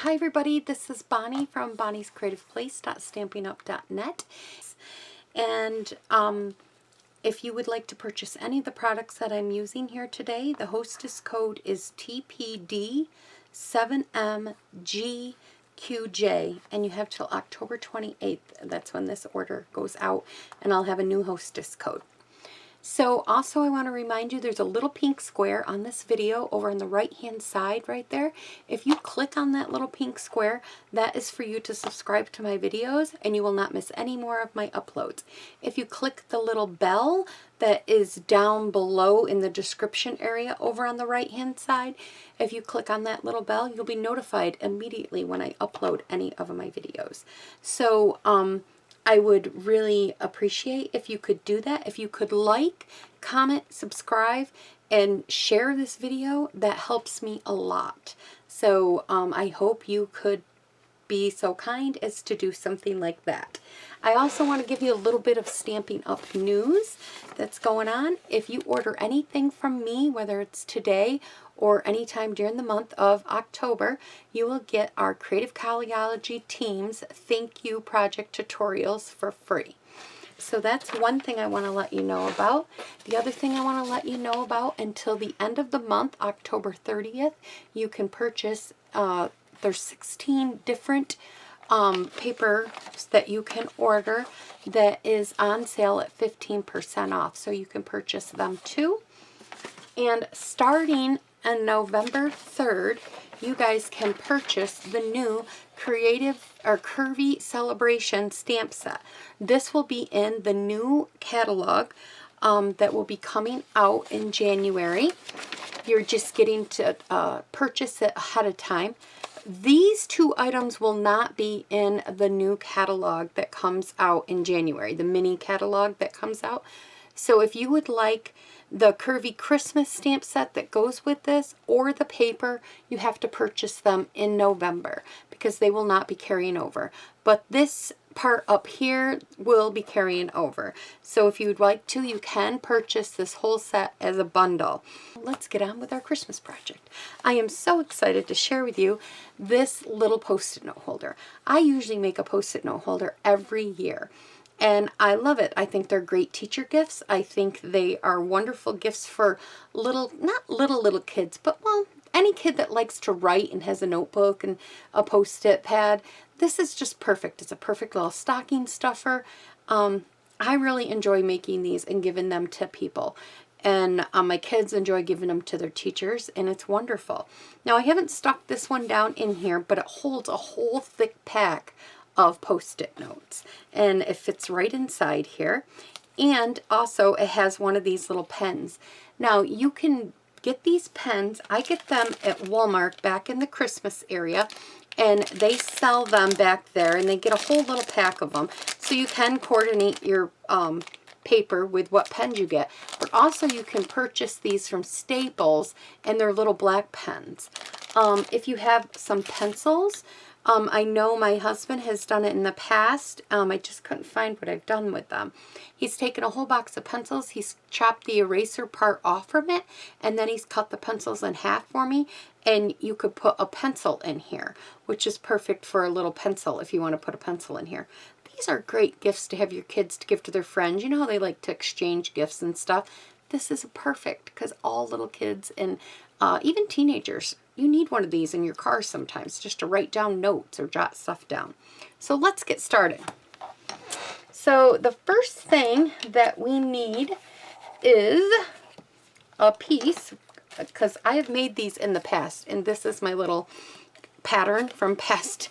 Hi everybody, this is Bonnie from Bonnie's Creative Place.stampinup.net, and if you would like to purchase any of the products that I'm using here today, the hostess code is TPD7MGQJ, and you have till October 28th. That's when this order goes out, and I'll have a new hostess code. So also I want to remind you there's a little pink square on this video over on the right hand side right there. If you click on that little pink square, that is for you to subscribe to my videos and you will not miss any more of my uploads. If you click the little bell that is down below in the description area over on the right hand side, if you click on that little bell, you'll be notified immediately when I upload any of my videos. So I would really appreciate if you could do that. If you could like, comment, subscribe, and share this video, that helps me a lot. So I hope you could be so kind as to do something like that. I also want to give you a little bit of Stampin' Up! News that's going on. If you order anything from me, whether it's today or anytime during the month of October, you will get our Creative Collieology Team's Thank You Project tutorials for free. So that's one thing I want to let you know about. The other thing I want to let you know about, until the end of the month, October 30th, you can purchase, there's 16 different papers that you can order that is on sale at 15% off. So you can purchase them too. And starting on November 3rd, you guys can purchase the new Creative or Curvy Celebration stamp set. This will be in the new catalog that will be coming out in January. You're just getting to purchase it ahead of time. These two items will not be in the new catalog that comes out in January, the mini catalog that comes out. So if you would like the Curvy Christmas stamp set that goes with this, or the paper, you have to purchase them in November because they will not be carrying over. But this part up here will be carrying over. So if you would like to, you can purchase this whole set as a bundle. Let's get on with our Christmas project. I am so excited to share with you this little Post-it note holder. I usually make a Post-it note holder every year, and I love it. I think they're great teacher gifts. I think they are wonderful gifts for little, not little kids, but well, any kid that likes to write and has a notebook and a Post-it pad. This is just perfect. It's a perfect little stocking stuffer. I really enjoy making these and giving them to people. And my kids enjoy giving them to their teachers, and it's wonderful. Now, I haven't stuck this one down in here, but it holds a whole thick pack of Post-it notes, and it fits right inside here. And also it has one of these little pens. Now you can get these pens. I get them at Walmart back in the Christmas area, and they sell them back there, and they get a whole little pack of them, so you can coordinate your paper with what pen you get. But also you can purchase these from Staples, and they're little black pens. If you have some pencils, I know my husband has done it in the past. I just couldn't find what I've done with them. He's taken a whole box of pencils. He's chopped the eraser part off from it, and then he's cut the pencils in half for me. And you could put a pencil in here, which is perfect for a little pencil if you want to put a pencil in here. These are great gifts to have your kids to give to their friends. You know how they like to exchange gifts and stuff. This is perfect because all little kids and even teenagers, you need one of these in your car sometimes just to write down notes or jot stuff down. So let's get started. So the first thing that we need is a piece, because I have made these in the past, and this is my little pattern from past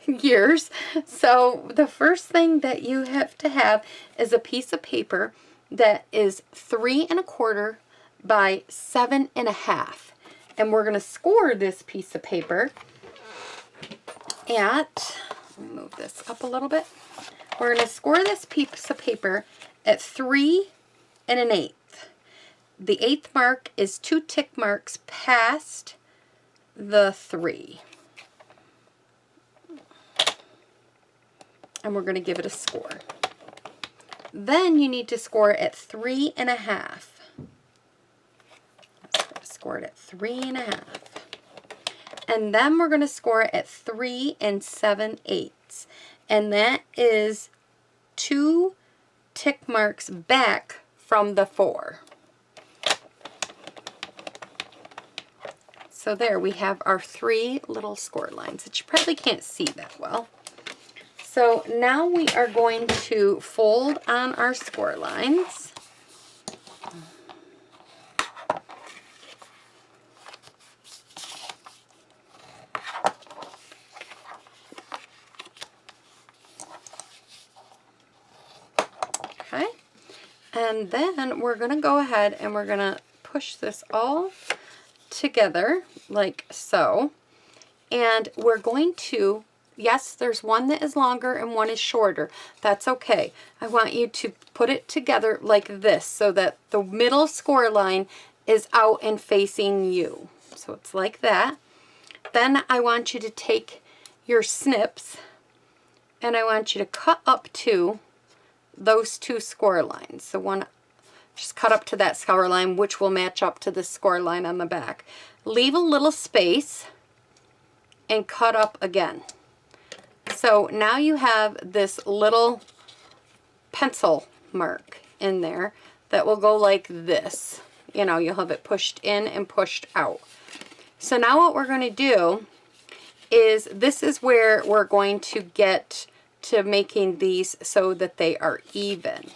years. So the first thing that you have to have is a piece of paper that is 3 1/4 by 7 1/2. And we're going to score this piece of paper at, let me move this up a little bit. We're going to score this piece of paper at 3 1/8. The 1/8 mark is 2 tick marks past the 3. And we're going to give it a score. Then you need to score it at 3 1/2. Score it at 3 1/2. and then we're going to score it at 3 7/8. And that is 2 tick marks back from the 4. So there we have our 3 little score lines that you probably can't see that well. So now we are going to fold on our score lines. Okay, and then we're going to go ahead and we're going to push this all together like so, and we're going to, yes, there's one that is longer and one is shorter. That's okay. I want you to put it together like this so that the middle score line is out and facing you. So it's like that. Then I want you to take your snips and I want you to cut up to those 2 score lines. So one, just cut up to that score line, which will match up to the score line on the back. Leave a little space and cut up again. So now you have this little pencil mark in there that will go like this. You know, you'll have it pushed in and pushed out. So now what we're going to do is, this is where we're going to get to making these so that they are even.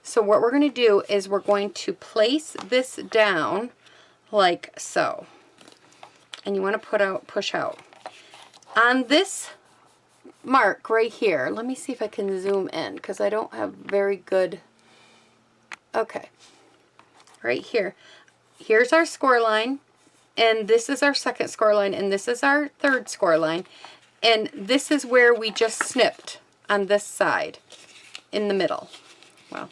So what we're going to do is we're going to place this down like so. And you want to push out. On this mark right here, let me see if I can zoom in because I don't have very good, okay, right here. Here's our score line, and this is our second score line, and this is our third score line, and this is where we just snipped on this side in the middle. Well,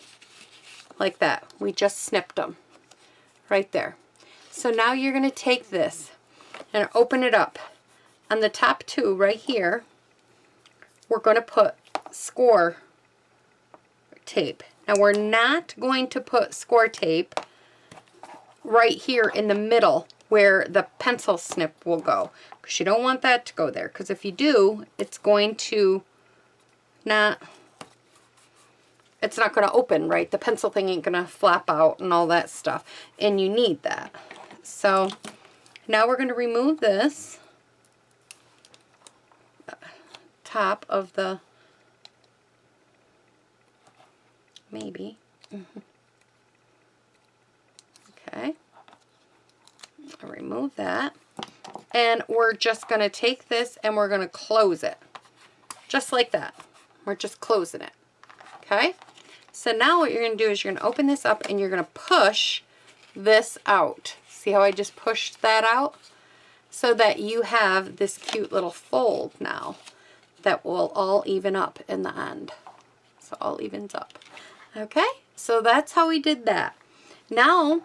like that. We just snipped them right there. So now you're going to take this and open it up. On the top 2 right here, we're going to put score tape. Now we're not going to put score tape right here in the middle where the pencil snip will go, because you don't want that to go there, because if you do, it's going to not, it's not going to open, right? The pencil thing ain't going to flap out and all that stuff, and you need that. So now we're going to remove this top of the, maybe, okay, I'll remove that, and we're just going to take this and we're going to close it, just like that. We're just closing it, okay? So now what you're going to do is you're going to open this up and you're going to push this out. See how I just pushed that out? So that you have this cute little fold now that will all even up in the end. So all evens up. Okay, so that's how we did that. Now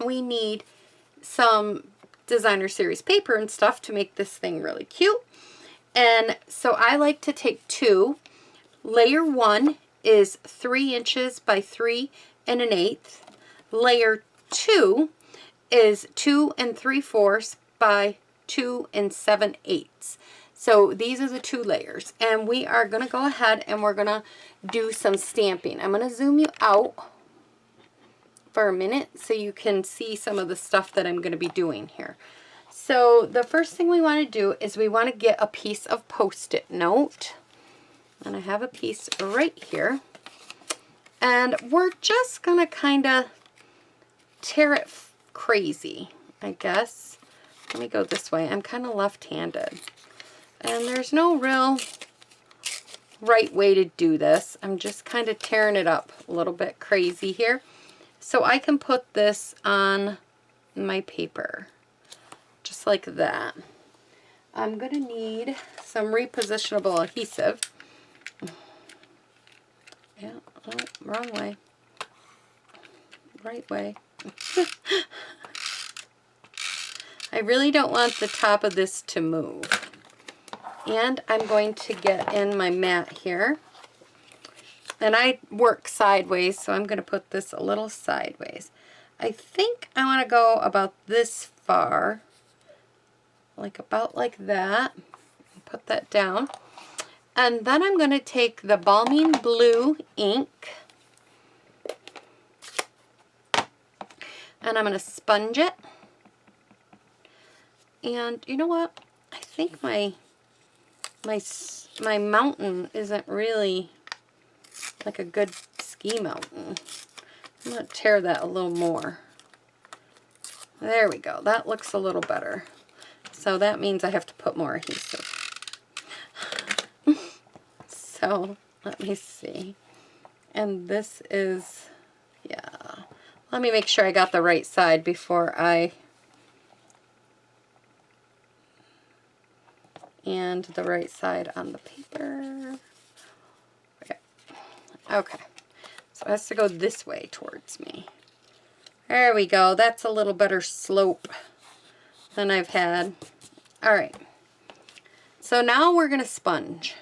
we need some designer series paper and stuff to make this thing really cute. And so I like to take 2. Layer 1 is 3 inches by 3 1/8. Layer 2 is 2 3/4 by 2 7/8. So these are the 2 layers, and we are going to go ahead and we're going to do some stamping. I'm going to zoom you out for a minute so you can see some of the stuff that I'm going to be doing here. So the first thing we want to do is we want to get a piece of Post-it note, and I have a piece right here, and we're just going to kind of tear it crazy, I guess. Let me go this way. I'm kind of left-handed, and there's no real right way to do this. I'm just kind of tearing it up a little bit crazy here. So I can put this on my paper, just like that. I'm going to need some repositionable adhesive. Yeah, oh, wrong way. Right way. I really don't want the top of this to move. And I'm going to get in my mat here. And I work sideways, so I'm going to put this a little sideways. I think I want to go about this far like about like that. Put that down. And then I'm going to take the Balming Blue ink and I'm going to sponge it. And you know what? I think my mountain isn't really like a good ski mountain. I'm going to tear that a little more. There we go. That looks a little better. So that means I have to put more adhesive. So let me see. And this is, yeah. Let me make sure I got the right side before and the right side on the paper. Okay. So it has to go this way towards me. There we go. That's a little better slope than I've had. All right. So now we're going to sponge.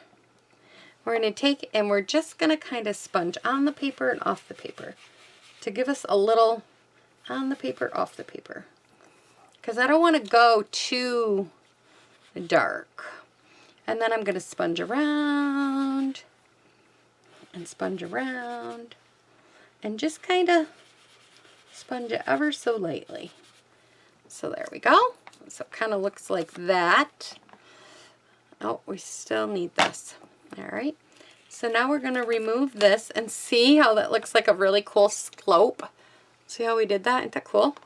We're going to take and we're just going to kind of sponge on the paper and off the paper to give us a little on the paper, off the paper. Because I don't want to go too dark. And then I'm going to sponge around and sponge around and just kind of sponge it ever so lightly. So there we go. So it kind of looks like that. Oh, we still need this. All right. So now we're going to remove this and see how that looks like a really cool slope. See how we did that? Isn't that cool?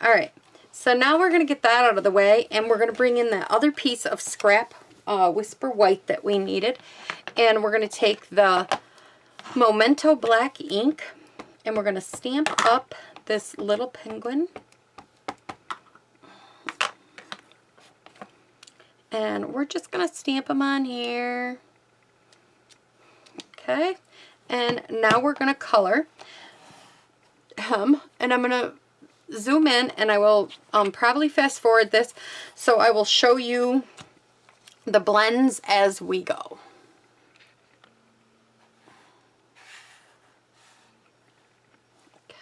All right. So now we're going to get that out of the way and we're going to bring in that other piece of scrap Whisper White that we needed. And we're going to take the Memento Black ink and we're going to stamp up this little penguin. And we're just going to stamp them on here. Okay. And now we're going to color him. And I'm going to zoom in and I will probably fast forward this so I will show you the blends as we go.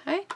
Okay.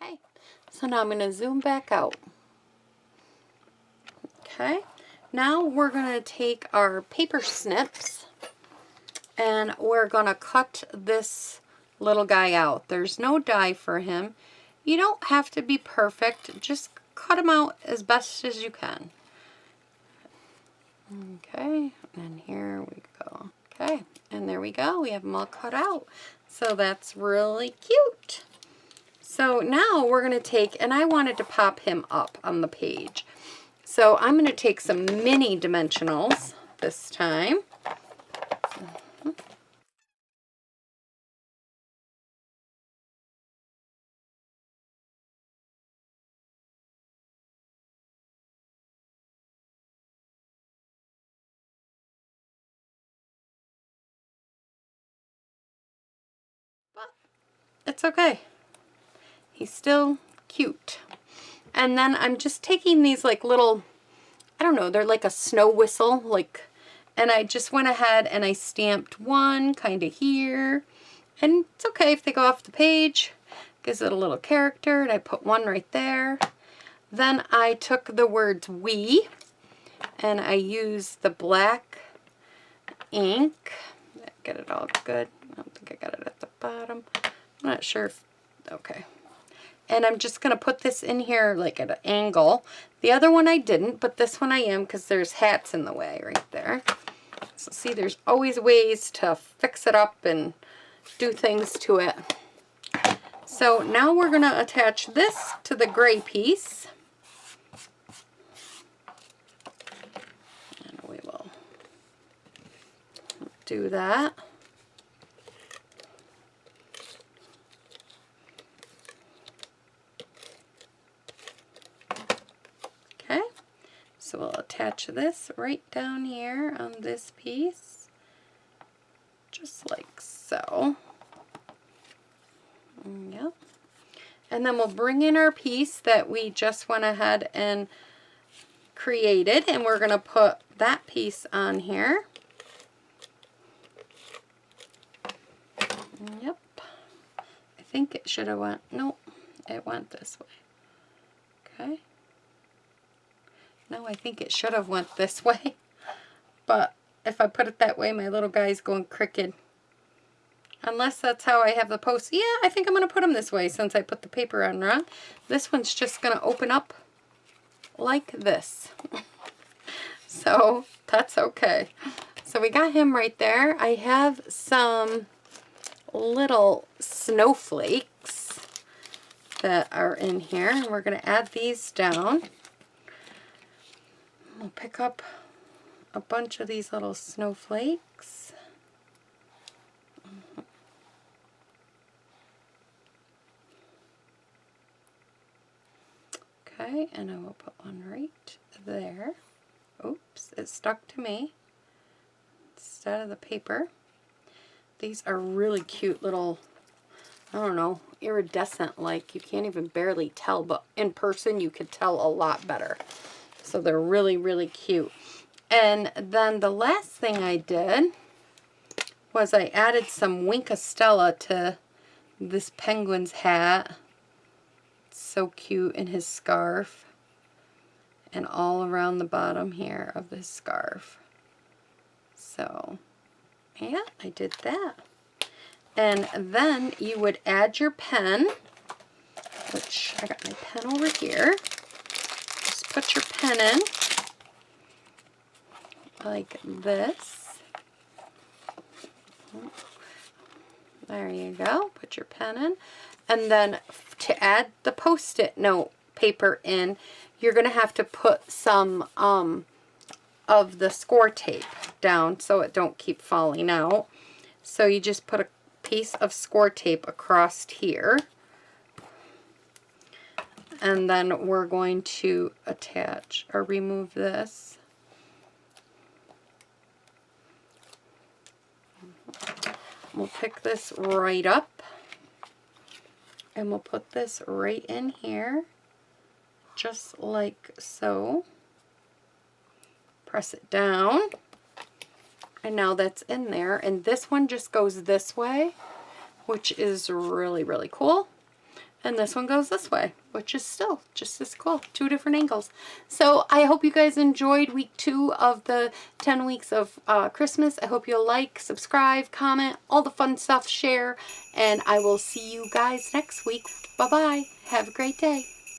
Okay, so now I'm going to zoom back out. Okay, now we're going to take our paper snips and we're going to cut this little guy out. There's no die for him. You don't have to be perfect, just cut him out as best as you can. Okay, and here we go. Okay, and there we go. We have them all cut out. So that's really cute. So now we're going to take, and I wanted to pop him up on the page. So I'm going to take some mini dimensionals this time. But it's okay. He's still cute. And then I'm just taking these like little, I don't know, they're like a snow whistle, like, and I just went ahead and I stamped one kind of here. And it's okay if they go off the page. Gives it a little character, and I put one right there. Then I took the words we and I used the black ink. Get it all good. I don't think I got it at the bottom. I'm not sure if, okay. And I'm just going to put this in here like at an angle. The other one I didn't, but this one I am because there's hats in the way right there. So see, there's always ways to fix it up and do things to it. So now we're going to attach this to the gray piece. And we will do that. Okay, so we'll attach this right down here on this piece, just like so. Yep. And then we'll bring in our piece that we just went ahead and created, and we're going to put that piece on here. Yep. I think it should have went, nope, it went this way. Okay. No, I think it should have went this way. But if I put it that way, my little guy's going crooked. Unless that's how I have the post. Yeah, I think I'm going to put them this way since I put the paper on wrong. This one's just going to open up like this. So that's okay. So we got him right there. I have some little snowflakes that are in here. And we're going to add these down. We'll pick up a bunch of these little snowflakes. Okay, and I will put one right there. Oops, it stuck to me instead of the paper. These are really cute little, I don't know, iridescent like. You can't even barely tell, but in person you could tell a lot better. So they're really, really cute. And then the last thing I did was I added some Winkostella to this penguin's hat. It's so cute, in his scarf. And all around the bottom here of this scarf. So, yeah, I did that. And then you would add your pen, which I got my pen over here. Just put your pen in like this. There you go. Put your pen in. And then to add the Post-it note paper in, you're going to have to put some of the score tape down so it don't keep falling out. So you just put a piece of score tape across here. And then we're going to attach or remove this. We'll pick this right up. And we'll put this right in here. Just like so. Press it down. And now that's in there. And this one just goes this way, which is really, really cool. And this one goes this way, which is still just as cool. 2 different angles. So I hope you guys enjoyed week 2 of the 10 weeks of Christmas. I hope you'll like, subscribe, comment, all the fun stuff, share. And I will see you guys next week. Bye-bye. Have a great day.